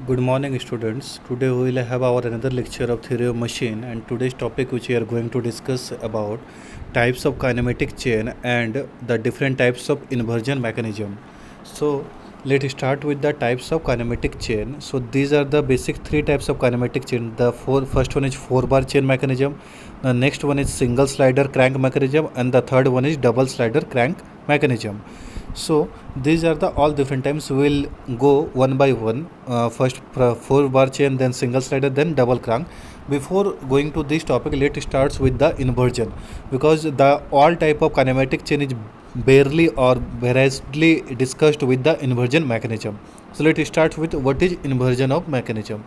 Good morning, students. Today we will have our another lecture of theory of machine, and today's topic which we are going to discuss about types of kinematic chain and the different types of inversion mechanism. So let's start with the types of kinematic chain. So these are the basic three types of kinematic chain. The first one is four-bar chain mechanism. The next one is single slider crank mechanism, and the third one is double slider crank mechanism. So these are the all different types. We will go one by one. First four bar chain, then single slider, then double crank. Before going to this topic, let's start with the inversion, because the all type of kinematic chain is barely or variously discussed with the inversion mechanism. So let's start with what is inversion of mechanism.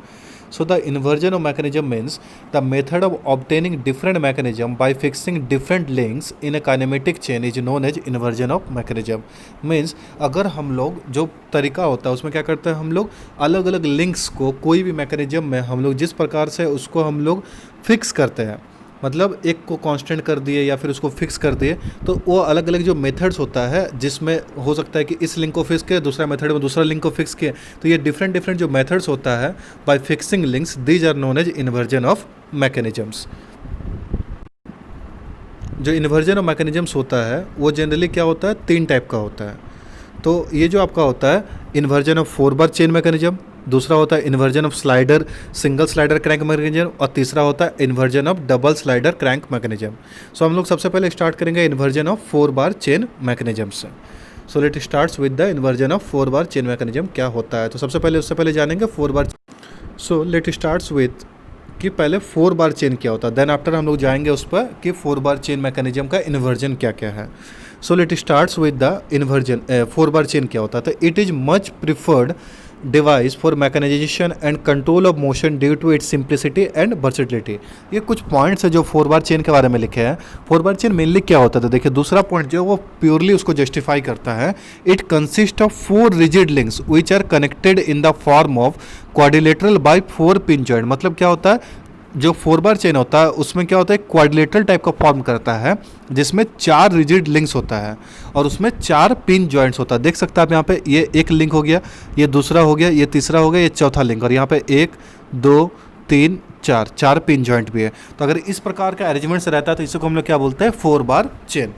So the inversion of mechanism means the method of obtaining different mechanism by fixing different links in a kinematic chain is known as inversion of mechanism. Means अगर हम लोग जो तरीका होता है उसमें क्या करते हैं, हम लोग अलग अलग लिंक्स को कोई भी मैकेनिज्म में हम लोग जिस प्रकार से उसको हम लोग फिक्स करते हैं, मतलब एक को कांस्टेंट कर दिए या फिर उसको फिक्स कर दिए, तो वो अलग अलग जो मेथड्स होता है जिसमें हो सकता है कि इस लिंक को फिक्स किया, दूसरा मेथड में दूसरा लिंक को फिक्स किया, तो ये डिफरेंट डिफरेंट जो मेथड्स होता है by fixing links, these are known as inversion of mechanisms. जो इन्वर्जन ऑफ मैकेनिज्म्स होता है वो जनरली क्या होता है, तीन टाइप का होता है. तो ये जो आपका होता है inversion of four bar chain mechanism, दूसरा होता है inversion of slider single slider crank mechanism, और तीसरा होता है inversion of double slider crank mechanism. So हम लोग सबसे पहले स्टार्ट करेंगे inversion of four bar chain mechanism से. So let starts with the inversion of four bar chain mechanism क्या होता है. तो सबसे पहले उससे पहले जानेंगे four bar. So let starts with कि पहले फोर बार चेन क्या होता है, देन आफ्टर हम लोग जाएंगे उस पर कि फोर बार चेन मैकेनिज्म का इन्वर्जन क्या क्या है. So let starts with the inversion. Four bar chain क्या होता है, तो it is much preferred device for mechanization and control of motion due to its simplicity and versatility. ये कुछ पॉइंट्स है जो फोर बार चेन के बारे में लिखे हैं. फोर बार चेन मेनली क्या होता है, तो देखिए दूसरा पॉइंट जो वो प्योरली उसको जस्टिफाई करता है. It consist of four rigid links which are connected in the form of quadrilateral by four pin joint. मतलब क्या होता है, जो फोर बार चेन होता है उसमें क्या होता है, क्वाड्रिलेटरल टाइप का फॉर्म करता है जिसमें चार रिजिड लिंक्स होता है और उसमें चार पिन जॉइंट्स होता है. देख सकते हैं आप यहाँ पे, ये एक लिंक हो गया, ये दूसरा हो गया, ये तीसरा हो गया, ये चौथा लिंक, और यहाँ पे एक दो तीन चार, चार पिन जॉइंट भी है. तो अगर इस प्रकार का अरेंजमेंट से रहता है तो इसको हम लोग क्या बोलते हैं, four bar chain.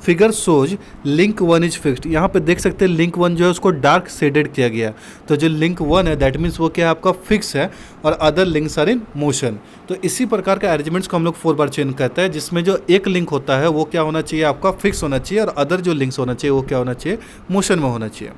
Figure shows link one is fixed. यहाँ पे देख सकते हैं लिंक वन जो है उसको डार्क शेडेड किया गया. तो जो लिंक वन है दैट मीन्स वो क्या है, आपका फिक्स है, और other links are in motion. तो इसी प्रकार के अरेंजमेंट्स को हम लोग फोर बार चेन कहते हैं, जिसमें जो एक लिंक होता है वो क्या होना चाहिए, आपका फिक्स होना चाहिए, और अदर जो लिंक्स होना चाहिए वो क्या होना चाहिए, मोशन में होना चाहिए.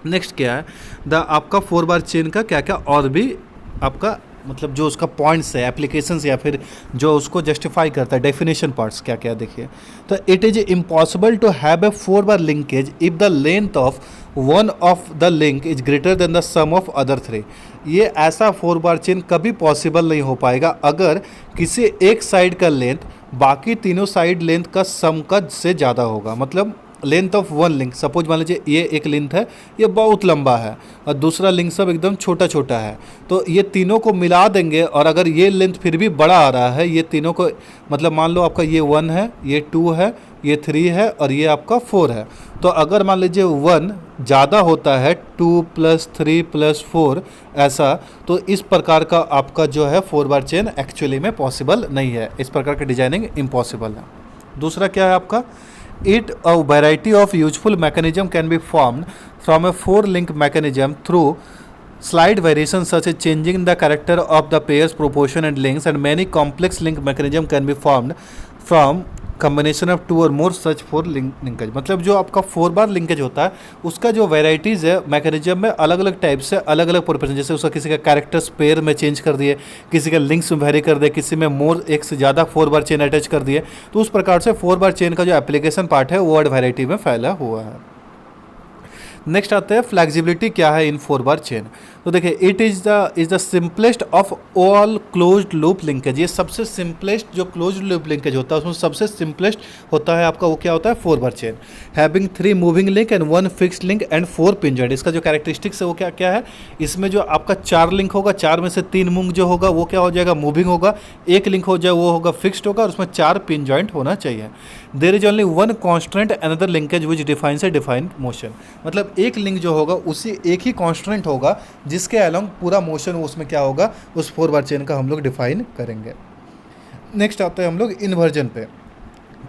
नेक्स्ट क्या है, द आपका फोर बार चेन का क्या क्या और भी आपका मतलब जो उसका पॉइंट्स है, एप्लीकेशंस, या फिर जो उसको जस्टिफाई करता है, डेफिनेशन पार्ट्स क्या क्या देखिए. तो it is impossible to have a four bar linkage if the length of one of the link is greater than the sum of other three. ये ऐसा फोर बार चेन कभी possible नहीं हो पाएगा अगर किसी एक साइड का लेंथ बाकी तीनों साइड लेंथ का सम का से ज़्यादा होगा. मतलब length of one link, suppose मान लीजिए ये एक लेंथ है, ये बहुत लंबा है, और दूसरा लिंक सब एकदम छोटा छोटा है, तो ये तीनों को मिला देंगे, और अगर ये लेंथ फिर भी बड़ा आ रहा है, ये तीनों को मतलब मान लो आपका ये वन है, ये टू है, ये थ्री है, और ये आपका फोर है. तो अगर मान लीजिए वन ज़्यादा होता है, two plus three plus four ऐसा, तो इस प्रकार का आपका जो है फोर बार चेन एक्चुअली में पॉसिबल नहीं है. इस प्रकार की डिजाइनिंग इम्पॉसिबल है. दूसरा क्या है आपका, It a variety of useful mechanism can be formed from a four-link mechanism through slight variations such as changing the character of the pairs, proportion and links, and many complex link mechanism can be formed from combination of two or more such four linkage. मतलब जो आपका four bar linkage होता है उसका जो varieties है mechanism में अलग अलग टाइप से अलग अलग प्रोपोर्शन, जैसे उसका किसी का कैरेक्टर्स पेयर में चेंज कर दिए, किसी का लिंक्स में वेरी कर दिए, किसी में मोर एक से ज़्यादा फोर बार चेन अटैच कर दिए. तो उस प्रकार से फोर बार चेन का जो एप्लीकेशन पार्ट है वो वेराइटी में फैला हुआ है. नेक्स्ट आता है फ्लेक्सिबिलिटी क्या है इन फोर बार चेन. तो देखिए it is the simplest of all closed loop linkage. ये सबसे सिंपलेस्ट जो क्लोज्ड लूप लिंकेज होता है उसमें सबसे सिंपलेस्ट होता है आपका, वो क्या होता है, four bar chain. Having three moving link and one fixed link and four pin joint. इसका जो कैरेक्टरिस्टिक्स है वो क्या क्या है, इसमें जो आपका चार लिंक होगा, चार में से तीन मूव जो होगा वो क्या हो जाएगा, मूविंग होगा, एक लिंक हो जाए वो होगा फिक्स्ड होगा, और उसमें चार पिन जॉइंट होना चाहिए. There is only one constant another linkage which defines a defined motion. मतलब मतलब एक लिंक जो होगा उसी एक ही कॉन्स्टेंट होगा जिसके अलोंग पूरा मोशन उसमें क्या होगा, उस 4 बार चेन का हम लोग डिफाइन करेंगे। नेक्स्ट आते हैं हम लोग इन्वर्जन पे।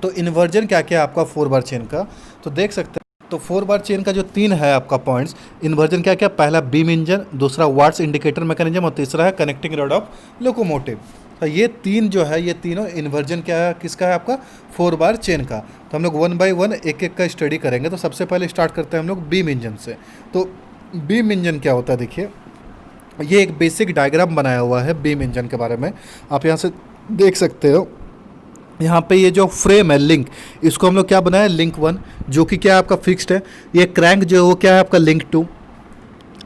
तो इन्वर्जन क्या क्या है आपका 4 बार चेन का, तो देख सकते हैं। तो 4 बार चेन का जो 3 है आपका पॉइंट्स इन्वर्जन क्या क्या, पहला बीम इंजन, दूसरा वाट्स इंडिकेटर मैकेनिज्म और तीसरा है कनेक्टिंग रॉड ऑफ लोकोमोटिव। तो ये 3 जो है, ये तीनों इन्वर्जन क्या है, किसका है आपका 4 बार चेन का। तो हम लोग 1 बाय 1 एक एक का स्टडी करेंगे। तो सबसे पहले स्टार्ट करते हैं हम लोग बीम इंजन से। तो बीम इंजन क्या होता है, देखिए ये एक बेसिक डायग्राम बनाया हुआ है बीम इंजन के बारे में, आप यहाँ से देख सकते हो। यहाँ पे ये जो फ्रेम है लिंक, इसको हम लोग क्या बनाया, लिंक 1 जो कि क्या है आपका फिक्स्ड है। ये क्रैंक जो है वो क्या है आपका लिंक 2।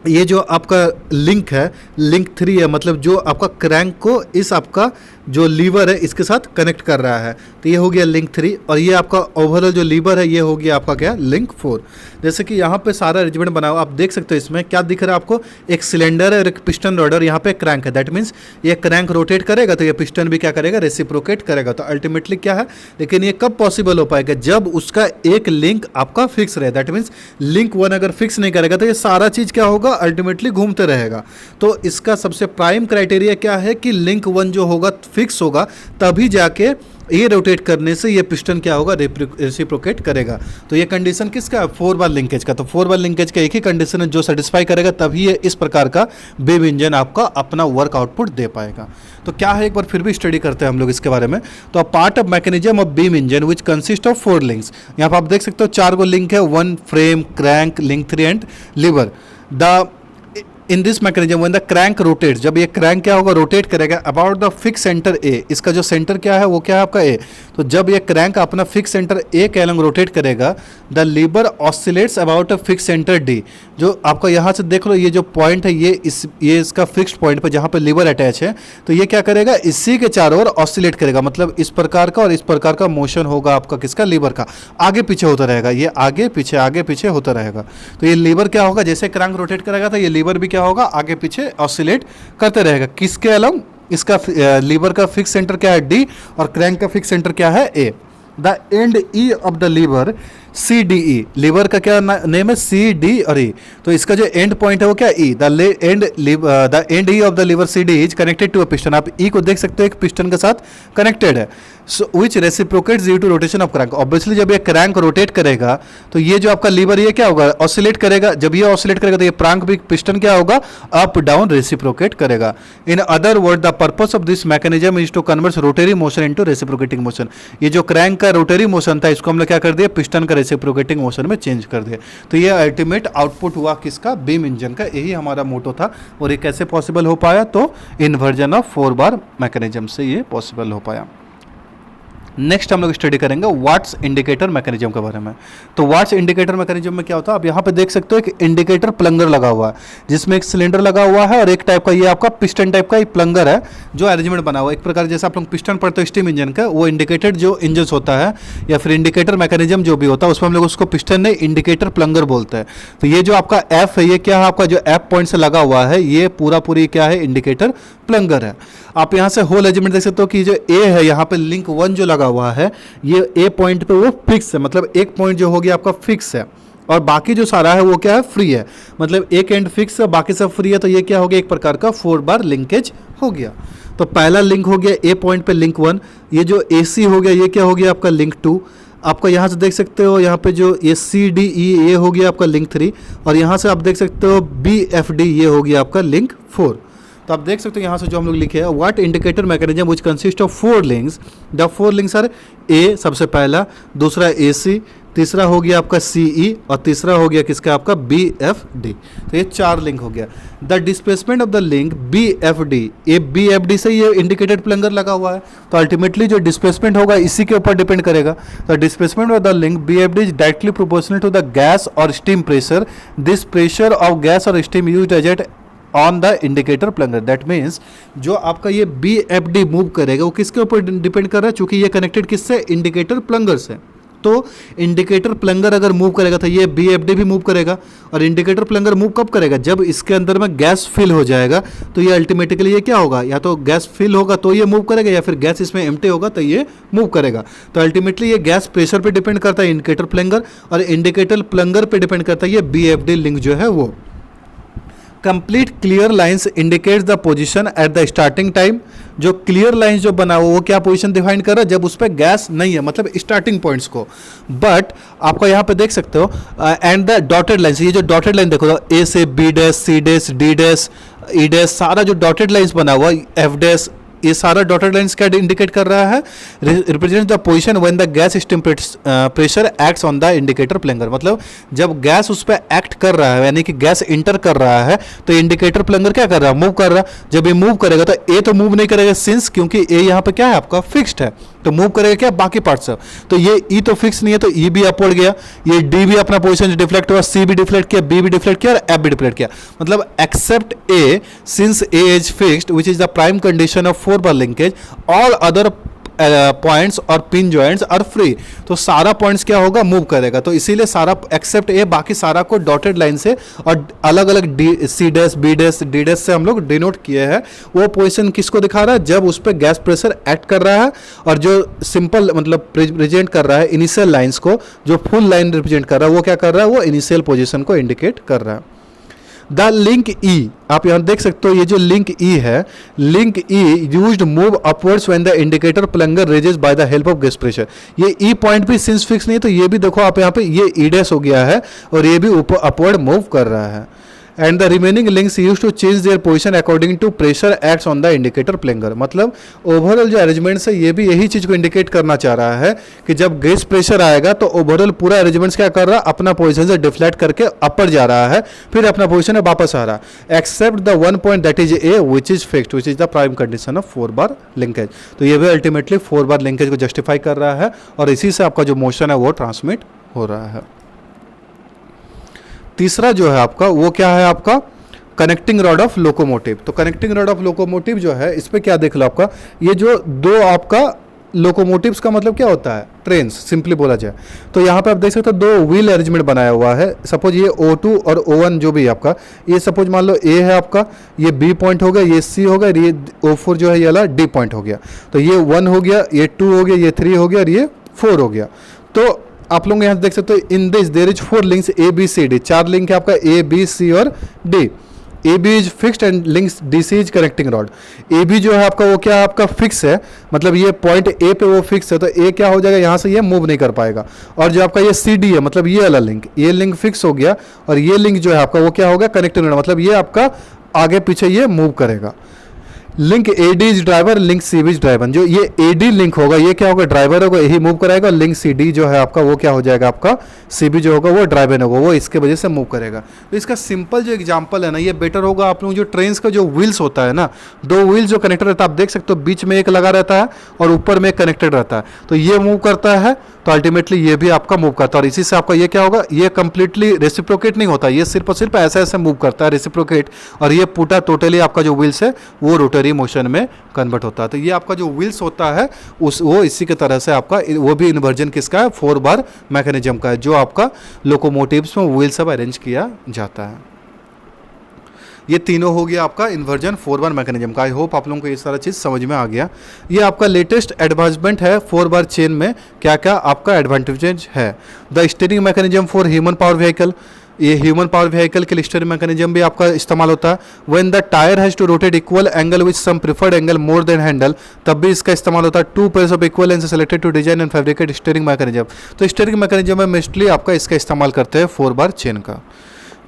ये जो आपका लिंक है लिंक 3 है, मतलब जो आपका क्रैंक को इस आपका जो लीवर है इसके साथ कनेक्ट कर रहा है। तो ये हो गया लिंक 3 और ये आपका ओवरऑल जो लीवर है ये हो गया आपका क्या, लिंक 4। जैसे कि यहाँ पे सारा अरेंजमेंट बना हुआ आप देख सकते हो। इसमें क्या दिख रहा है आपको, एक सिलेंडर है और एक पिस्टन रॉड और यहाँ पे क्रैंक है। दैट मीन्स ये क्रैंक रोटेट करेगा तो ये पिस्टन भी क्या करेगा, रेसिप्रोकेट करेगा। तो अल्टीमेटली क्या है, लेकिन ये कब पॉसिबल हो पाएगा, जब उसका एक लिंक आपका फिक्स रहे। दैट मीन्स लिंक 1 अगर फिक्स नहीं करेगा तो ये सारा चीज़ क्या होगा, अल्टीमेटली घूमते रहेगा। तो इसका सबसे प्राइम क्राइटेरिया क्या है कि लिंक 1 जो होगा फिक्स होगा, तभी जाके ये रोटेट करने से ये पिस्टन क्या होगा, रेसिप्रोकेट करेगा। तो ये कंडीशन किसका है, 4 बार लिंकेज का। तो 4 बार लिंकेज का एक ही कंडीशन है जो सेटिस्फाई करेगा, तभी ये इस प्रकार का बीम इंजन आपका अपना वर्क आउटपुट दे पाएगा। तो क्या है, एक बार फिर भी स्टडी करते हैं हम लोग इसके बारे में। तो part of mechanism of beam engine which consist of 4 links. यहाँ पर आप देख सकते हो 4 गो लिंक है, 1 frame, crank, link 3 and lever. The in this mechanism when the crank rotates, जब ये क्रैंक क्या होगा, रोटेट करेगा about the fix centre A. इसका जो सेंटर क्या है वो क्या है आपका ए। तो जब ये क्रैंक अपना फिक्स सेंटर ए के अलॉन्ग रोटेट करेगा, the lever oscillates about a fix centre D. जो आपका यहाँ से देख लो ये जो पॉइंट है ये इसका फिक्स्ड पॉइंट पर जहाँ पर लीवर अटैच है, तो ये क्या करेगा, इसी के चारों ओर ऑसिलेट करेगा। मतलब इस प्रकार का और इस प्रकार का मोशन होगा आपका किसका, लीवर का, आगे पीछे होता रहेगा। ये आगे पीछे होता रहेगा। तो ये लीवर क्या होगा, जैसे क्रैंक रोटेट करेगा तो ये लीवर भी क्या होगा, आगे पीछे ऑसिलेट करते रहेगा। किसके अलॉन्ग, इसका लीवर का फिक्स सेंटर क्या है डी और क्रैंक का फिक्स सेंटर क्या है A. The end E of the lever C D E, lever का क्या नेम है, सी डी और ई। तो इसका जो एंड पॉइंट है वो क्या, E. The end E of the lever C D is connected to a piston. आप ई को देख सकते हो एक पिस्टन के साथ कनेक्टेड है। So which reciprocates due to rotation of crank. Obviously जब ये क्रैंक रोटेट करेगा तो ये जो आपका लीवर ये क्या होगा, ऑसिलेट करेगा। जब ये ऑसिलेट करेगा तो ये क्रैंक भी पिस्टन क्या होगा, अप डाउन रेसिप्रोकेट करेगा। In other word the purpose of this mechanism is to convert rotary motion into reciprocating motion. ये जो क्रैंक का रोटरी मोशन था इसको हम लोग क्या कर दिया, पिस्टन का रेसिप्रोकेटिंग मोशन में चेंज कर दिया। तो ये अल्टीमेट आउटपुट हुआ किसका, बीम इंजन का। यही हमारा मोटो था और ये कैसे पॉसिबल हो पाया, तो इन्वर्जन ऑफ 4 बार मैकेनिज्म से ये पॉसिबल हो पाया। नेक्स्ट हम लोग स्टडी करेंगे वाट्स इंडिकेटर मैकेनिज्म के बारे में। तो वाट्स इंडिकेटर मैकेनिज्म में क्या होता है, आप यहाँ पे देख सकते हो एक इंडिकेटर प्लंगर लगा हुआ है जिसमें एक सिलेंडर लगा हुआ है और एक टाइप का ये आपका पिस्टन टाइप का एक प्लंगर है जो अरेंजमेंट बना हुआ है। एक प्रकार जैसे आप लोग पिस्टन पढ़ते हो स्टीम इंजन का, वो इंडिकेटेड जो इंजन होता है या फिर इंडिकेटर मैकेनिज्म जो भी होता है उसमें हम लोग उसको पिस्टन नहीं इंडिकेटर प्लंगर बोलते हैं। तो ये जो आपका एफ है ये क्या है, आपका जो एफ पॉइंट से लगा हुआ है ये पूरी क्या है, इंडिकेटर प्लंगर है। आप यहाँ से होल अरेंजमेंट देख सकते हो कि जो ए है यहाँ पे लिंक 1 जो लगा हुआ है ये ए पॉइंट पे वो फिक्स है। मतलब एक पॉइंट जो हो गया आपका फिक्स है और बाकी जो सारा है वो क्या है, फ्री है। मतलब एक एंड फिक्स है बाकी सब फ्री है। तो ये क्या हो गया, एक प्रकार का 4 बार लिंकेज हो गया। तो पहला लिंक हो गया ए पॉइंट पे लिंक 1। ये जो ए सी हो गया ये क्या हो गया आपका लिंक 2। आपका यहाँ से देख सकते हो यहाँ पे जो ये सी डी ई ये हो गया आपका लिंक 3 और यहाँ से आप देख सकते हो बी एफ डी ये हो गया आपका लिंक 4। तो आप देख सकते हो यहाँ से जो हम लोग लिखे हैं what indicator mechanism which consist of 4 links. The 4 links are A सबसे पहला, दूसरा ए सी, तीसरा हो गया आपका सी ई और तीसरा हो गया किसका आपका बी एफ डी। तो ये 4 लिंक हो गया। The displacement of the link B F D, ये बी एफ डी से ये इंडिकेटेड प्लंगर लगा हुआ है तो अल्टीमेटली जो डिस्प्लेसमेंट होगा इसी के ऊपर डिपेंड करेगा। तो displacement of the link B F D is directly proportional to the gas और steam pressure. This pressure of gas और steam used as at on the indicator plunger. That means जो आपका ये बी एफ डी मूव करेगा वो किसके ऊपर depend कर रहा है, चूंकि ये कनेक्टेड किससे, इंडिकेटर प्लंगर से। तो इंडिकेटर प्लंगर अगर मूव करेगा तो ये BFD भी मूव करेगा, और इंडिकेटर प्लंगर मूव कब करेगा, जब इसके अंदर में गैस फिल हो जाएगा। तो ये अल्टीमेटिकली ये क्या होगा, या तो गैस फिल होगा तो ये मूव करेगा, या फिर गैस इसमें एम्प्टी होगा तो ये मूव करेगा। तो अल्टीमेटली ये गैस प्रेशर पे डिपेंड करता है इंडिकेटर प्लंगर, और इंडिकेटर प्लंगर पे डिपेंड करता है ये BFD लिंक जो है वो। Complete clear lines indicates the position at the starting time. जो क्लियर लाइंस जो बना हुआ वो क्या पोजीशन डिफाइन कर रहा है, जब उस पर गैस नहीं है, मतलब स्टार्टिंग पॉइंट्स को। बट आपको यहाँ पे देख सकते हो एंड द डॉटेड लाइंस, ये जो डॉटेड लाइन देखो, ए से B dash, C dash, D dash, E dash, सारा जो डॉटेड लाइंस बना हुआ, F डैश, ये सारा डॉटेड लाइंस क्या इंडिकेट कर रहा है, represent the position when the gas system pressure acts on the indicator plunger. मतलब जब गैस उस पर एक्ट कर रहा है, यानी कि गैस इंटर कर रहा है, तो इंडिकेटर प्लंगर क्या कर रहा है, मूव कर रहा है। जब ये मूव करेगा तो ए तो मूव नहीं करेगा, सिंस क्योंकि ए यहाँ पे क्या है आपका फिक्स्ड है, तो मूव करेगा क्या बाकी पार्ट सब। तो ये ई तो फिक्स नहीं है, तो ई भी अपवर्ड गया, ये डी भी अपना पोजीशन डिफ्लेक्ट हुआ, सी भी डिफ्लेक्ट किया, बी भी डिफ्लेक्ट किया और एफ भी डिफ्लेक्ट किया। मतलब except A, since A is fixed which is the prime condition of 4 bar linkage, all other points और पिन जॉइंट्स आर फ्री। तो सारा पॉइंट्स क्या होगा, मूव करेगा। तो इसीलिए सारा एक्सेप्ट ए, बाकी सारा को डॉटेड लाइन से और अलग अलग C dash, B dash, D dash से हम लोग डिनोट किए हैं। वो पोजीशन किसको दिखा रहा है, जब उस पर गैस प्रेशर एक्ट कर रहा है, और जो सिंपल मतलब रिप्रेजेंट कर रहा है इनिशियल लाइंस को, जो फुल लाइन रिप्रेजेंट कर रहा है वो क्या कर रहा है, वो इनिशियल पोजिशन को इंडिकेट कर रहा है। द लिंक ई, आप यहां देख सकते हो, ये जो लिंक ई है, link E used move upwards when the indicator plunger raises by the help of gas pressure. ये ई पॉइंट भी सिंस फिक्स नहीं है, तो ये भी देखो आप यहाँ पे ये ई डैश हो गया है, और ये भी ऊपर अपवर्ड मूव कर रहा है। And the remaining links use to change their position according to pressure acts on the indicator plunger. मतलब ओवरऑल जो अरेंजमेंट्स है ये भी यही चीज को इंडिकेट करना चाह रहा है कि जब गैस प्रेशर आएगा तो ओवरऑल पूरा अरेंजमेंट्स क्या कर रहा है, अपना पोजीशन से डिफ्लेक्ट करके अपर जा रहा है, फिर अपना पोजीशन में वापस आ रहा है, except the one point that is A which is fixed which is the prime condition of 4 bar linkage. तो ये भी अल्टीमेटली 4 बार लिंकेज को जस्टिफाई कर रहा है, और इसी से आपका जो मोशन है वो ट्रांसमिट हो रहा है। तीसरा जो है आपका वो क्या है, आपका कनेक्टिंग रॉड ऑफ लोकोमोटिव। तो कनेक्टिंग रॉड ऑफ लोकोमोटिव जो है, इस पे क्या देख लो आपका, ये जो दो आपका लोकोमोटिव्स का मतलब क्या होता है, ट्रेन्स सिंपली बोला जाए। तो यहाँ पे आप देख सकते हो दो व्हील अरेंजमेंट बनाया हुआ है। सपोज ये O2 और O1 जो भी आपका, ये सपोज मान लो A है आपका, ये B पॉइंट हो गया, ये C हो गया, ये O4 जो है ये वाला D पॉइंट हो गया। तो ये 1 हो गया, ये 2 हो गया, ये 3 हो गया और ये 4 हो गया। तो आप लोग यहाँ देख सकते हो in this there is 4 links ABCD, 4 link है आपका ABC और D। AB is fixed and links DC is connecting rod. AB जो है आपका वो क्या है, आपका फिक्स है, मतलब ये पॉइंट A पे वो फिक्स है, तो A क्या हो जाएगा, यहाँ से ये मूव नहीं कर पाएगा। और जो आपका ये CD है, मतलब ये वाला लिंक, ये लिंक फिक्स हो गया, और ये लिंक जो है आपका वो क्या होगा, कनेक्टिंग रॉड, मतलब ये आपका आगे पीछे ये मूव करेगा। Link AD is driver, link CB is driver. जो ये AD लिंक होगा ये क्या होगा, ड्राइवर होगा, यही मूव कराएगा। लिंक CD जो है आपका वो क्या हो जाएगा, आपका CB जो होगा वो ड्राइवर होगा, वो इसके वजह से मूव करेगा। तो इसका सिंपल जो एग्जांपल है ना, ये बेटर होगा आप लोग जो ट्रेन्स का जो व्हील्स होता है ना, 2 व्हील्स जो कनेक्टेड रहता है, आप देख सकते हो बीच में एक लगा रहता है और ऊपर में एक कनेक्टेड रहता है। तो ये मूव करता है तो अल्टीमेटली ये भी आपका मूव करता है, और इसी से आपका ये क्या होगा, ये कंप्लीटली रेसिप्रोकेट नहीं होता, ये सिर्फ और सिर्फ ऐसे ऐसे मूव करता है रेसिप्रोकेट, और ये पूरा टोटली आपका जो व्हील्स है वो रोटरी मोशन में कन्वर्ट होता है। तो ये आपका जो व्हील्स होता है वो इसी के तरह से आपका वो भी इन्वर्जन किसका है, 4 बार मैकेनिज्म का है, जो आपका लोकोमोटिव्स में व्हील सब अरेंज किया जाता है। ये तीनों हो गया आपका इन्वर्जन 4 बार मैकेनिज्म का। आई होप आप लोगों को ये सारा चीज़ समझ में आ गया। ये आपका लेटेस्ट एडवांसमेंट है 4 बार चेन में, क्या क्या आपका एडवांटेजेज है। The steering mechanism for human power vehicle, ये ह्यूमन पावर व्हीकल के लिए स्टीयरिंग मैकेनिज्म भी आपका इस्तेमाल होता है। When the tyre has to rotate equal angle with some preferred angle more than handle, तब भी इसका इस्तेमाल होता है। 2 pairs of equal lens selected to design and fabricate steering mechanism. तो स्टीयरिंग मैकेनिज्म में मोस्टली आपका इसका इस्तेमाल करते हैं 4 बार चेन का।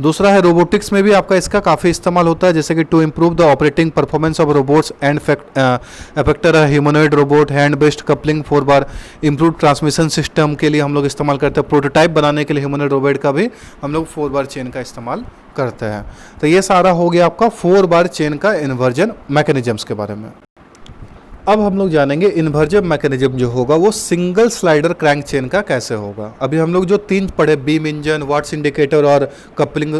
दूसरा है रोबोटिक्स में भी आपका इसका काफ़ी इस्तेमाल होता है, जैसे कि to improve the operating performance of robots and effector humanoid robot, hand based coupling 4 bar, improve transmission system के लिए हम लोग इस्तेमाल करते हैं। प्रोटोटाइप बनाने के लिए ह्यूमनॉइड रोबोट का भी हम लोग 4 बार चेन का इस्तेमाल करते हैं। तो ये सारा हो गया आपका 4 बार चेन का इन्वर्जन मैकेनिज्म्स के बारे में। अब हम लोग जानेंगे इन्वर्जन मैकेनिज्म जो होगा वो सिंगल स्लाइडर क्रैंक चेन का कैसे होगा। अभी हम लोग जो तीन पढ़े, बीम इंजन, वाट्स इंडिकेटर और कपलिंग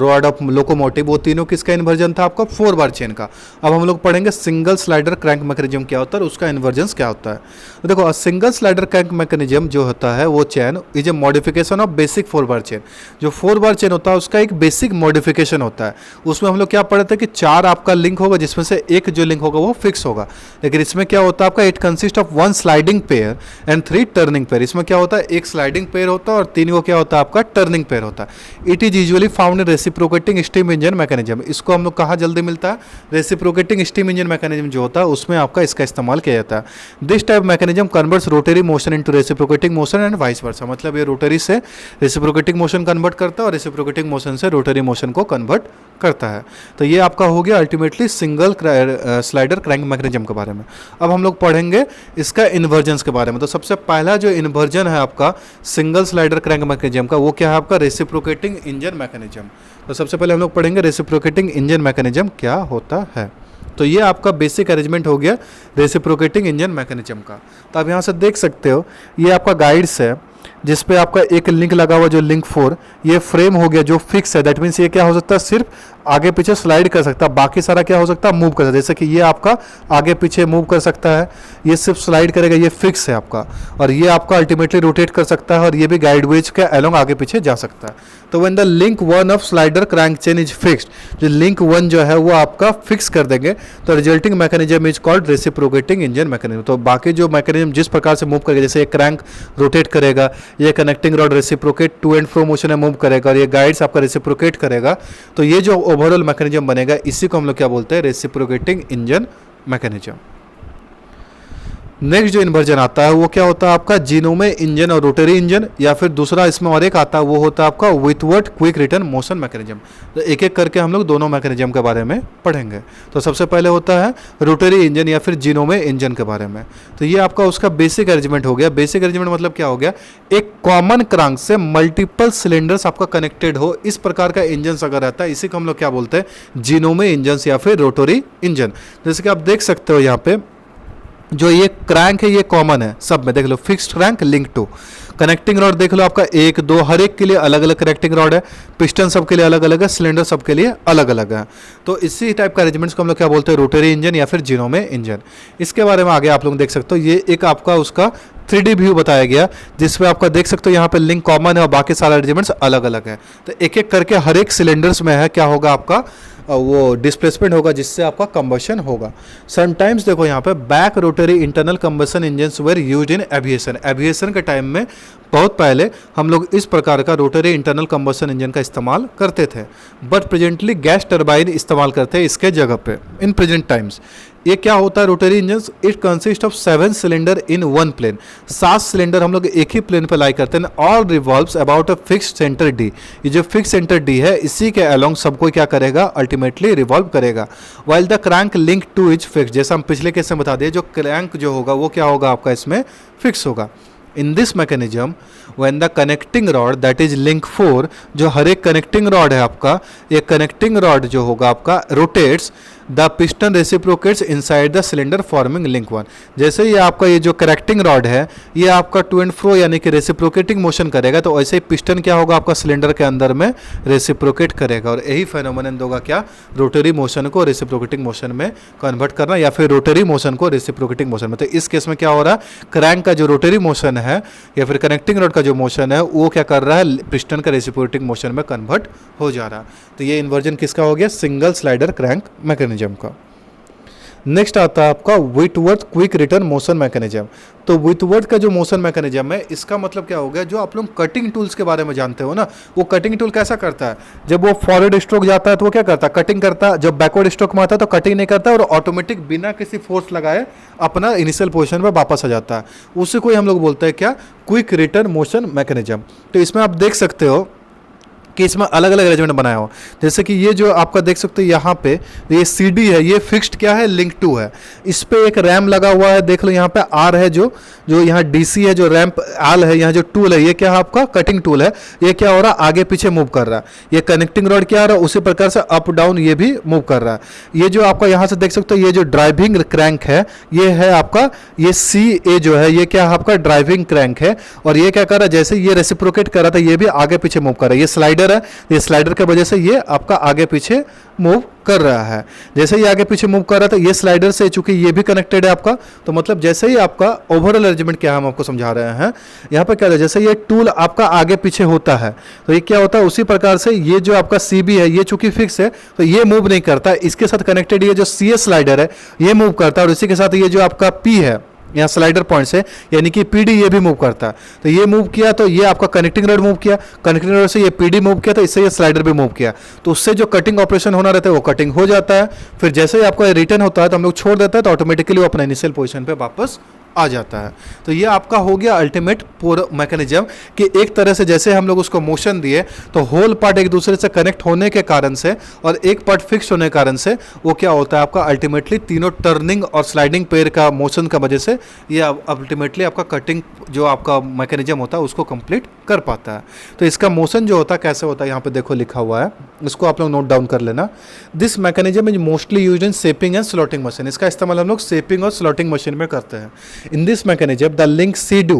रॉड ऑफ लोकोमोटिव, वो तीनों किसका इन्वर्जन था? आपका 4 बार चेन का। अब हम लोग पढ़ेंगे सिंगल स्लाइडर क्रैंक मैकेनिज्म क्या होता है और उसका इन्वर्जन क्या होता है। तो देखो, सिंगल स्लाइडर क्रैंक मैकेनिज्म जो होता है वो chain is a modification of basic 4 bar chain. जो 4 बार चेन होता है उसका एक बेसिक मॉडिफिकेशन होता है। उसमें हम लोग क्या पढ़े थे कि 4 आपका लिंक होगा जिसमें से एक जो लिंक होगा वो फिक्स होगा। लेकिन इसमें क्या होता है आपका, it consist of 1 sliding pair and 3 turning pair. इसमें क्या होता है, एक स्लाइडिंग पेयर होता है और 3 को क्या होता है आपका टर्निंग पेयर होता है। It is usually found in reciprocating steam engine mechanism. इसको हम लोग कहाँ जल्दी मिलता है? रेसिप्रोकेटिंग स्टीम इंजन मैकेनिज्म जो होता है उसमें आपका इसका इस्तेमाल किया जाता है। This type mechanism converts rotary motion into reciprocating motion and vice versa. मतलब ये रोटरी से रेसिप्रोकेटिंग मोशन कन्वर्ट करता है और रेसिप्रोकेटिंग मोशन से रोटरी मोशन को कन्वर्ट करता है। तो ये आपका हो गया ultimately single slider crank mechanism के बारे में। अब हम लोग पढ़ेंगे इसका इन्वर्जन्स के बारे में। तो सबसे पहला जो इन्वर्जन है आपका सिंगल स्लाइडर क्रैंक मैकेनिज्म का, वो क्या है आपका? Reciprocating engine mechanism. तो सबसे पहले हम लोग पढ़ेंगे रेसिप्रोकेटिंग इंजन मैकेनिज्म क्या होता है। तो ये आपका बेसिक अरेंजमेंट हो गया रेसिप्रोकेटिंग इंजन मैकेनिज्म का। तो आप यहाँ से देख सकते हो ये आपका गाइड्स है जिस पे आपका एक लिंक लगा हुआ जो लिंक 4, ये फ्रेम हो गया जो फिक्स है। दैट मीन्स ये क्या हो सकता है, सिर्फ आगे पीछे स्लाइड कर सकता है, बाकी सारा क्या हो सकता है, मूव कर सकता है। जैसे कि ये आपका आगे पीछे मूव कर सकता है, ये सिर्फ स्लाइड करेगा, ये फिक्स है आपका। और ये आपका अल्टीमेटली रोटेट कर सकता है और ये भी गाइड वेज के अलोंग आगे पीछे जा सकता है। तो when the link 1 of slider crank chain is fixed, जो लिंक 1 जो है वो आपका फिक्स कर देंगे, तो resulting mechanism is called reciprocating engine mechanism. तो बाकी जो मैकेनिज्म जिस प्रकार से मूव करेगा, जैसे ये क्रैंक रोटेट करेगा, ये connecting rod reciprocate to and fro motion में मूव करेगा और ये गाइड्स आपका रेसिप्रोकेट करेगा, तो ये जो ओवरऑल मैकेनिज्म बनेगा इसी को हम लोग क्या बोलते हैं, रेसिप्रोकेटिंग इंजन मैकेनिज्म। नेक्स्ट जो इन्वर्जन आता है वो क्या होता है आपका, जिनोमे इंजन और रोटरी इंजन, या फिर दूसरा इसमें और एक आता है वो होता है आपका विथवर्ड क्विक रिटर्न मोशन मैकेनिज्म। तो एक एक करके हम लोग दोनों मैकेनिज्म के बारे में पढ़ेंगे। तो सबसे पहले होता है रोटरी इंजन या फिर जिनोमे इंजन के बारे में। तो ये आपका उसका बेसिक अरेंजमेंट हो गया। बेसिक अरेंजमेंट मतलब क्या हो गया, एक कॉमन क्रैंक से मल्टीपल सिलेंडर्स आपका कनेक्टेड हो, इस प्रकार का इंजन अगर रहता है इसी को हम लोग क्या बोलते हैं, जिनोमे इंजन या फिर रोटरी इंजन। जैसे कि आप देख सकते हो यहाँ पे जो ये क्रैंक है ये कॉमन है सब में, देख लो fixed crank link two. Connecting rod देख लो आपका 1 2 हर एक के लिए अलग अलग कनेक्टिंग रॉड है, पिस्टन सबके लिए अलग अलग है, सिलेंडर सबके लिए अलग अलग है। तो इसी टाइप का अरेंजमेंट्स को हम लोग क्या बोलते हैं, रोटरी इंजन या फिर जिनोमे इंजन। इसके बारे में आगे आप लोग देख सकते हो, ये एक आपका उसका 3D व्यू बताया गया जिसमें आपका देख सकते हो यहाँ पे लिंक कॉमन है और बाकी सारे अरेंजमेंट्स अलग अलग है। तो एक एक करके हर एक सिलेंडर्स में है क्या होगा आपका, वो डिस्प्लेसमेंट होगा जिससे आपका कंबशन होगा। समटाइम्स देखो यहाँ पे back rotary internal combustion engines where used in aviation. Aviation के टाइम में बहुत पहले हम लोग इस प्रकार का रोटरी इंटरनल कंबशन इंजन का इस्तेमाल करते थे, बट प्रेजेंटली गैस टर्बाइन इस्तेमाल करते हैं इसके जगह पे इन प्रेजेंट टाइम्स। ये क्या होता है rotary engine, it consist of 7 cylinder in 1 plane. 7 cylinder हम लोग एक ही प्लेन पे लाई करते हैं। All revolves about a fixed centre D. ये जो फिक्स सेंटर डी है इसी के अलोंग सबको क्या करेगा, अल्टीमेटली रिवॉल्व करेगा। While the crank link two is fix, जैसा हम पिछले केस में बता दिए, जो क्रैंक जो होगा वो क्या होगा आपका इसमें फिक्स होगा। In this mechanism, when the connecting rod that is link 4, जो हर एक कनेक्टिंग रॉड है आपका, ये कनेक्टिंग रॉड जो होगा आपका rotates, the piston reciprocates inside the cylinder forming link 1। जैसे ये आपका ये जो कनेक्टिंग रॉड है ये आपका टू एंड फ्रो यानी कि रेसिप्रोकेटिंग मोशन करेगा, तो ऐसे ही पिस्टन क्या होगा आपका सिलेंडर के अंदर में रेसिप्रोकेट करेगा और यही फेनोमेनन होगा क्या, रोटरी मोशन को रेसिप्रोकेटिंग मोशन में कन्वर्ट करना या फिर रोटरी मोशन को रेसिप्रोकेटिंग मोशन में। तो इस केस में क्या हो रहा है, क्रैंक का जो रोटरी मोशन है या फिर कनेक्टिंग रॉड का जो मोशन है वो क्या कर रहा है, पिस्टन का रेसिप्रोकेटिंग मोशन में कन्वर्ट हो जा रहा है। तो ये इन्वर्जन किसका हो गया, सिंगल स्लाइडर क्रैंक मैकेनिज्म का। नेक्स्ट आता है आपका Whitworth quick return motion mechanism. तो विटवर्थ का जो मोशन मैकेनिज्म है इसका मतलब क्या हो गया, जो आप लोग कटिंग टूल्स के बारे में जानते हो ना, वो कटिंग टूल कैसा करता है, जब वो फॉरवर्ड स्ट्रोक जाता है तो वो क्या करता है, कटिंग करता है। जब बैकवर्ड स्ट्रोक में आता है तो कटिंग नहीं करता और ऑटोमेटिक बिना किसी फोर्स लगाए अपना इनिशियल पोजिशन पर वापस आ जाता है। उसी को हम लोग बोलते हैं क्या, क्विक रिटर्न मोशन मैकेनिज्म। तो इसमें आप देख सकते हो कि इसमें अलग अलग अरेंजमेंट बनाया हो। जैसे कि ये जो आपका देख सकते हो यहाँ पे ये CD है, ये फिक्स्ड क्या है, लिंक टू है। इस पे एक रैम लगा हुआ है, देख लो यहाँ पे R है, जो यहाँ DC है, जो रैम्प आल है, यहाँ जो टूल है ये क्या है आपका कटिंग टूल है। ये क्या हो रहा है, आगे पीछे मूव कर रहा है। ये कनेक्टिंग रॉड क्या आ रहा है, उसी प्रकार से अप डाउन ये भी मूव कर रहा है। ये जो आपका यहाँ से देख सकते हो ये जो ड्राइविंग क्रैंक है, ये है आपका ये CA जो है, ये क्या है आपका ड्राइविंग क्रैंक है। और ये क्या कर रहा है, जैसे ये रेसिप्रोकेट कर रहा था, ये भी आगे पीछे मूव कर रहा है। ये स्लाइडर है, ये स्लाइडर की वजह से ये आपका आगे पीछे मूव कर रहा है। जैसे ये आगे पीछे मूव कर रहा था, ये स्लाइडर से, चूंकि ये भी कनेक्टेड है आपका, तो मतलब जैसे ही आपका ओवरऑल अरेंजमेंट क्या हम आपको समझा रहे हैं, यहाँ पे क्या है, जैसे ये टूल आपका आगे पीछे होता है तो ये क्या होता है, उसी प्रकार से ये जो आपका CB है, ये चूंकि फिक्स है तो ये मूव नहीं करता। इसके साथ कनेक्टेड ये जो CA स्लाइडर है ये मूव करता है, और इसी के साथ ये जो आपका P है यहाँ स्लाइडर पॉइंट से, यानी कि PD ये भी मूव करता है। तो ये मूव किया तो ये आपका कनेक्टिंग रॉड मूव किया, कनेक्टिंग रॉड से ये PD मूव किया, तो इससे ये स्लाइडर भी मूव किया। तो उससे जो कटिंग ऑपरेशन होना रहता है वो कटिंग हो जाता है। फिर जैसे ही आपका रिटर्न होता है तो हम लोग छोड़ देता है, तो ऑटोमेटिकली वो अपना इनिशियल पोजीशन पे वापस आ जाता है। तो ये आपका हो गया अल्टीमेट पूरा मैकेनिज्म, कि एक तरह से जैसे हम लोग उसको मोशन दिए तो होल पार्ट एक दूसरे से कनेक्ट होने के कारण से और एक पार्ट फिक्स होने के कारण से वो क्या होता है आपका अल्टीमेटली तीनों टर्निंग और स्लाइडिंग पेयर का मोशन का वजह से ये अल्टीमेटली आपका कटिंग जो आपका मैकेनिज्म होता है उसको कंप्लीट कर पाता है। तो इसका मोशन जो होता है कैसे होता है, यहाँ पे देखो लिखा हुआ है, इसको आप लोग नोट डाउन कर लेना। This mechanism is mostly used in shaping and slotting machine. इसका इस्तेमाल हम लोग शेपिंग और स्लॉटिंग मशीन में करते हैं। In this mechanism, the link C2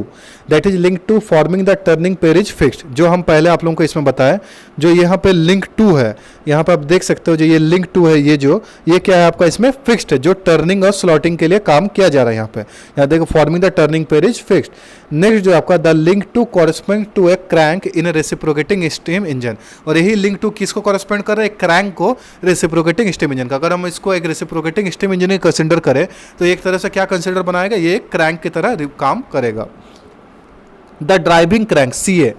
that is linked to forming the turning pair is fixed। जो हम पहले आप लोगों को इसमें बताया, जो यहाँ पे link 2 है, यहाँ पे आप देख सकते हो जो ये link 2 है, ये क्या है आपका इसमें फिक्स्ड है, जो टर्निंग और स्लॉटिंग के लिए काम किया जा रहा है। यहाँ देखो forming the turning pair is fixed. Next जो आपका the link 2 correspond to a crank in a reciprocating steam engine. और यही लिंक 2 किसको कॉरेस्पॉन्ड कर रहा है, क्रैंक को रेसिप्रोकेटिंग स्टीम इंजन का। अगर हम इसको एक रेसिप्रोकेटिंग स्टीम इंजन कंसिडर करें तो एक तरह से क्या कंसिडर बनाएगा, ये क्रैंक की तरह काम करेगा। The driving crank CA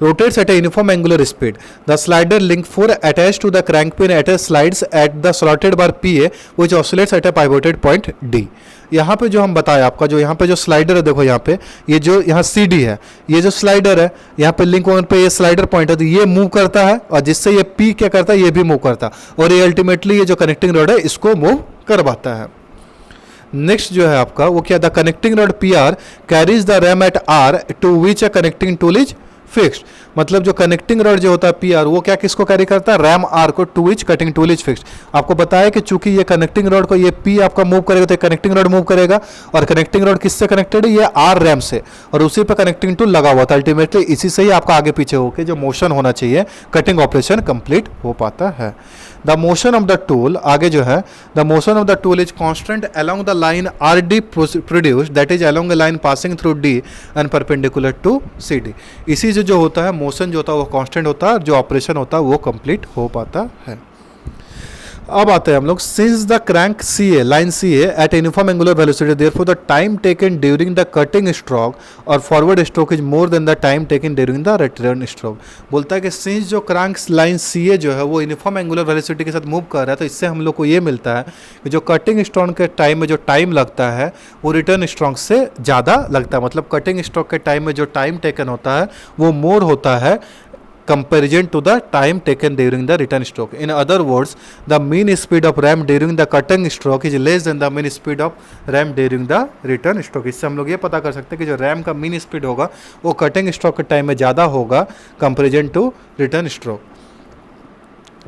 rotates at a uniform angular speed. The slider link 4 attached to the crank pin at a slides at the slotted bar PA which oscillates at a pivoted point D। यहाँ पे जो हम बताया आपका, जो यहाँ पे जो स्लाइडर है, देखो यहाँ पे ये जो यहाँ CD है, ये जो स्लाइडर है, यहाँ पे लिंक 1 पे ये स्लाइडर पॉइंट है, तो ये मूव करता है और जिससे ये P क्या करता है, ये भी मूव करता है, और ये अल्टीमेटली ये जो कनेक्टिंग रॉड है इसको मूव करवाता है। नेक्स्ट जो है आपका वो क्या, the connecting rod PR carries the ram at R to which a connecting tool is fixed. मतलब जो कनेक्टिंग रॉड जो होता है PR, वो क्या किसको कैरी करता है, रैम R को, to which cutting tool is fixed. आपको बताया कि चूंकि ये कनेक्टिंग रॉड को ये P आपका मूव करेगा तो कनेक्टिंग रॉड मूव करेगा, और कनेक्टिंग रॉड किससे कनेक्टेड है, ये R रैम से, और उसी पर कनेक्टिंग टूल लगा हुआ था। अल्टीमेटली इसी से ही आपका आगे पीछे होकर जो मोशन होना चाहिए, कटिंग ऑपरेशन कंप्लीट हो पाता है। The motion of the tool, आगे जो है, the motion of the tool is constant along the line RD produce, that is along a line passing through D and perpendicular to CD। इसी से जो होता है मोशन जो होता है वो कांस्टेंट होता है, जो ऑपरेशन होता है वो कंप्लीट हो पाता है। अब आते हैं हम लोग, since the crank CA line CA at uniform angular velocity therefore the time taken during the cutting stroke और forward stroke is more than the time taken during the return stroke. बोलता है कि सिंस जो crank line CA जो है वो uniform angular velocity के साथ मूव कर रहा है, तो इससे हम लोग को ये मिलता है कि जो कटिंग स्ट्रोक के टाइम में जो टाइम लगता है वो रिटर्न स्ट्रोक से ज़्यादा लगता है। मतलब कटिंग स्ट्रोक के टाइम में जो टाइम टेकन होता है वो मोर होता है comparison to the time taken during the return stroke. In other words, the mean speed of ram during the cutting stroke is less than the mean speed of ram during the return stroke. इससे हम लोग ये पता कर सकते हैं कि जो रैम का मीन स्पीड होगा वो कटिंग स्ट्रोक के टाइम में ज़्यादा होगा कंपेरिजन टू रिटर्न स्ट्रोक।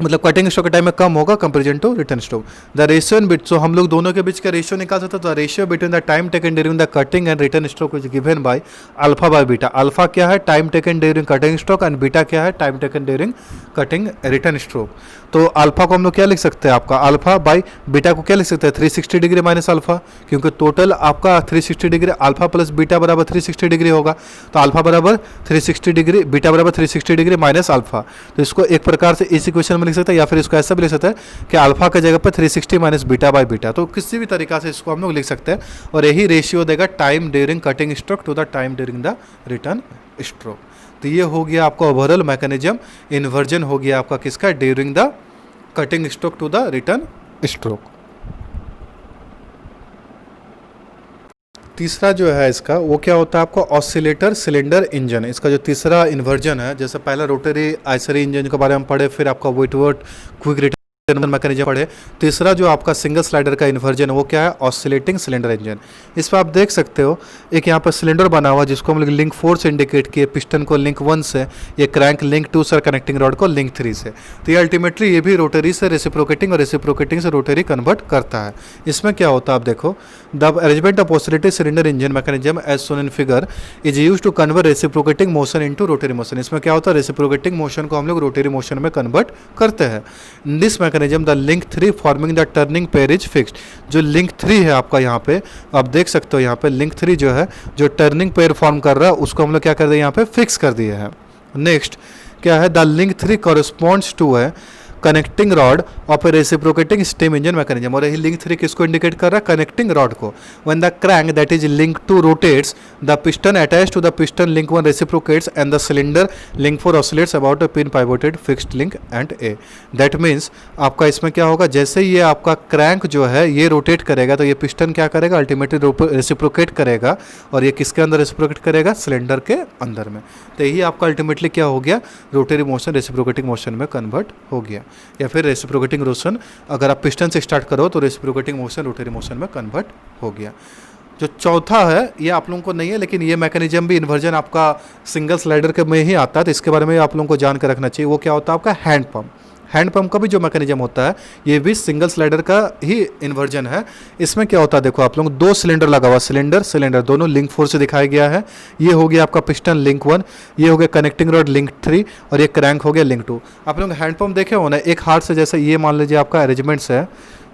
मतलब कटिंग स्ट्रोक के टाइम में कम होगा comparison to return stroke. The ratio in bit, so हम लोग दोनों के बीच का रेशियो निकाल सकते हैं। तो ratio between the time taken during the cutting and return stroke is given by alpha by beta. Alpha क्या है, time taken during cutting stroke, and beta क्या है, time taken during cutting return stroke. तो alpha को हम लोग क्या लिख सकते हैं, आपका अल्फा बाय बीटा को क्या लिख सकते हैं, 360 डिग्री माइनस अल्फा, क्योंकि टोटल आपका 360 डिग्री, अल्फा प्लस बीटा बराबर 360 डिग्री होगा। तो अल्फा बराबर 360 डिग्री, बीटा बराबर 360 डिग्री माइनस अल्फा। तो इसको एक प्रकार से इस इक्वेशन में लिख सकते हैं, या फिर इसको ऐसा भी लिख सकते हैं कि अल्फा की जगह पर 360 माइनस बीटा बाय बीटा। तो किसी भी तरीका से इसको हम लोग लिख सकते हैं, और यही रेशियो देगा time during cutting stroke to the time during the return stroke. तो ये हो गया आपका ओवरऑल मैकेनिज्म। इन्वर्जन हो गया आपका किसका, during the cutting stroke to the return stroke. तीसरा जो है इसका वो क्या होता है आपको ऑसिलेटर सिलेंडर इंजन। इसका जो तीसरा इन्वर्जन है, जैसे पहला रोटरी आइसरी इंजन के बारे में पढ़े, फिर आपका व्हिटवर्थ क्विक रिटर्न मैकेनिज्म पढ़े, तीसरा जो आपका सिंगल स्लाइडर का इन्वर्जन है वो क्या है, ऑसिलेटिंग सिलेंडर इंजन। इस पर आप देख सकते हो एक यहाँ पर सिलेंडर बना हुआ जिसको हम लोग लिंक 4 से इंडिकेट किए, पिस्टन को लिंक 1 से, ये क्रैंक लिंक 2 से, कनेक्टिंग रॉड को लिंक 3 से। तो ये अल्टीमेटली ये भी रोटरी से रेसिप्रोकेटिंग और रेसिप्रोकेटिंग से रोटरी कन्वर्ट करता है। इसमें क्या होता है आप देखो, the arrangement of oscillating cylinder engine mechanism as shown in figure is use to convert reciprocating motion into rotary motion. इसमें क्या होता है, रेसिप्रोकेटिंग मोशन को हम लोग रोटरी मोशन में कन्वर्ट करते हैं। इन this mechanism the link 3 forming the turning pair is fixed. जो लिंक 3 है आपका यहाँ पे आप देख सकते हो, यहाँ पे लिंक 3 जो है जो टर्निंग पेयर फॉर्म कर रहा है उसको हम लोग क्या कर दिए, यहाँ पे फिक्स कर दिए हैं। नेक्स्ट क्या है, द लिंक 3 कॉरेस्पॉन्ड्स टू है connecting rod of a reciprocating steam engine mechanism. और यही लिंक 3 किसको इंडिकेट कर रहा है, कनेक्टिंग रॉड को। When the crank that is link 2 rotates, the piston attach to the piston link 1 reciprocates and the cylinder link 4 oscillates about a pin pivoted fixed link and A. That means आपका इसमें क्या होगा, जैसे ये आपका crank जो है ये रोटेट करेगा तो ये पिस्टन क्या करेगा, अल्टीमेटली रेसिप्रोकेट करेगा। और ये किसके अंदर रेसिप्रोकेट करेगा, सिलेंडर के अंदर में। तो यही आपका अल्टीमेटली क्या हो गया, रोटरी मोशन रेसिप्रोकेटिंग मोशन में कन्वर्ट हो गया। या फिर रेसिप्रोकेटिंग मोशन अगर आप पिस्टन से स्टार्ट करो तो रेसिप्रोकेटिंग मोशन रोटरी मोशन में कन्वर्ट हो गया। जो चौथा है ये आप लोगों को नहीं है, लेकिन ये मैकेनिज्म भी इन्वर्जन आपका सिंगल स्लाइडर के में ही आता है, तो इसके बारे में आप लोगों को जान कर रखना चाहिए। वो क्या होता है आपका हैंड पंप। हैंड पंप का भी जो मैकेनिज्म होता है ये भी सिंगल स्लाइडर का ही इन्वर्जन है। इसमें क्या होता है देखो आप लोग, 2 सिलेंडर लगा हुआ, सिलेंडर दोनों लिंक 4 से दिखाया गया है। ये हो गया आपका पिस्टन लिंक 1, ये हो गया कनेक्टिंग रॉड लिंक 3 और ये क्रैंक हो गया लिंक 2। आप लोग हैंड पंप देखे हो ना, एक हाथ से जैसे ये मान लीजिए आपका अरेंजमेंट्स है,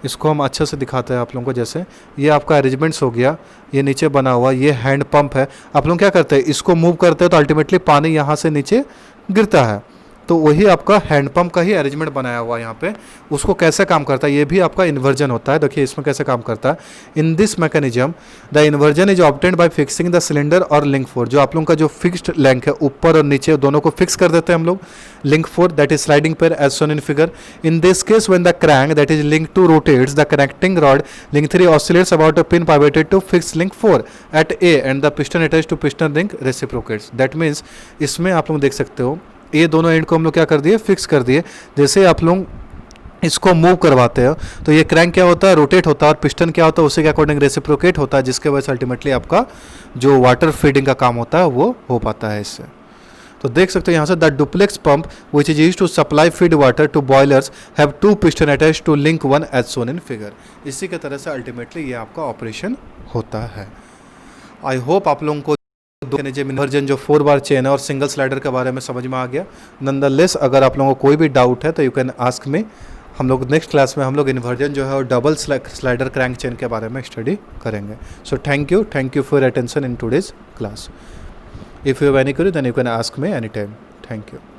इसको हम अच्छे से दिखाते हैं आप लोगों को। जैसे ये आपका अरेंजमेंट्स हो गया, ये नीचे बना हुआ ये हैंड पंप है। आप लोग क्या करते हैं, इसको मूव करते हैं तो अल्टीमेटली पानी यहाँ से नीचे गिरता है, तो वही आपका हैंड पंप का ही अरेंजमेंट बनाया हुआ है यहाँ पे। उसको कैसे काम करता है, ये भी आपका इन्वर्जन होता है। देखिए इसमें कैसे काम करता है। इन this mechanism the inversion is obtained by fixing the cylinder और लिंक 4। जो आप लोगों का जो फिक्स्ड लेंथ है ऊपर और नीचे दोनों को फिक्स कर देते हैं हम लोग। Link 4 that is sliding pair as shown in figure. In this case when the crank that is link 2 rotates the connecting rod link 3 oscillates about a pin pivoted to fix link 4 at A and the piston attach to piston link reciprocates. That means इसमें आप लोग देख सकते हो ये दोनों and को हम लोग क्या कर दिए, फिक्स कर दिए। जैसे आप लोग इसको मूव करवाते हो तो ये क्रैंक क्या होता है, रोटेट होता है, और पिस्टन क्या होता है उसी के अकॉर्डिंग रेसिप्रोकेट होता है, जिसके वजह से अल्टीमेटली आपका जो वाटर फीडिंग का काम होता है वो हो पाता है इससे। तो देख सकते हो यहाँ से the duplex pump which is use to supply feed water to boilers have 2 piston attach to link 1 as shown in figure. इसी के तरह से अल्टीमेटली ये आपका ऑपरेशन होता है। आई होप आप लोगों को इन्वर्जन जो 4 बार चेन है और सिंगल स्लाइडर के बारे में समझ में आ गया। नंदरलेस अगर आप लोगों को कोई भी डाउट है तो यू कैन आस्क मी। हम लोग नेक्स्ट क्लास में हम लोग इन्वर्जन जो है और डबल स्लाइडर क्रैंक चेन के बारे में स्टडी करेंगे। So thank you for attention in today's class. If you have any query then you can ask me any time. Thank you.